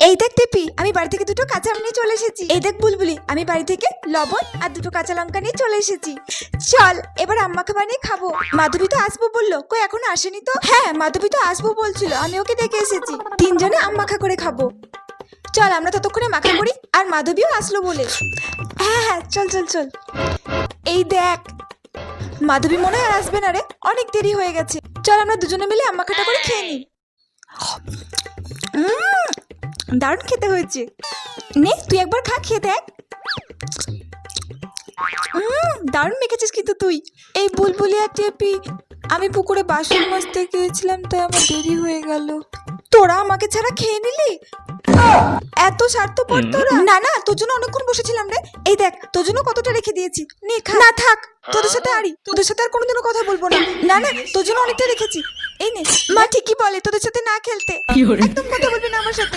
এই দেখ টেপি, আমি বাড়ি থেকে দুটো কাঁচা আম নিয়ে চলে এসেছি। এই দেখ বুলবুলি, আমি বাড়ি থেকে লবণ আর দুটো কাঁচা লঙ্কা নিয়ে চলে এসেছি। চল এবার আম্মাকে বানিয়ে খাবো। মাধবী তো আসবো বললো, কই এখনো আসেনি তো? হ্যাঁ মাধবী তো আসবো বলছিল, আমি ওকে দেখে এসেছি। তিনজনে আম মাখা করে খাবো। চল আমরা ততক্ষণে মাখা করি, আর মাধবীও আসলো বলে। হ্যাঁ হ্যাঁ চল চল চল। এই দেখ মাধবী মনে হয় আর আসবে না রে, অনেক দেরি হয়ে গেছে। চল আমরা দুজনে মিলে আম মাখাটা করে খেয়ে নিই। দারুণ খেতে হয়েছে। নে তুই একবার খা, খেয়ে দেখ। দারুণ মেখেছিস কিন্তু তুই। এই বুলবুলি আর টেপি, আমি পুকুরে বাসন মাজতে গিয়েছিলাম তাই আমার দেরি হয়ে গেল। তোরা আমাকে ছাড়া খেয়ে নিলি? এত স্বার্থপর তোরা। না না, তোর জন্য অনেকক্ষণ বসেছিলাম রে। এই দেখ তোর জন্য কতটা রেখে দিয়েছি, নে খা। না থাক, তোদের সাথে আরি, তোদের সাথে আর কোনোদিনও কথা বলবো না। না না, তোর জন্য অনেকটা রেখেছি। এই নে। মা ঠিকই বলে তোদের সাথে না খেলতে, একদম কথা বলবি না আমার সাথে।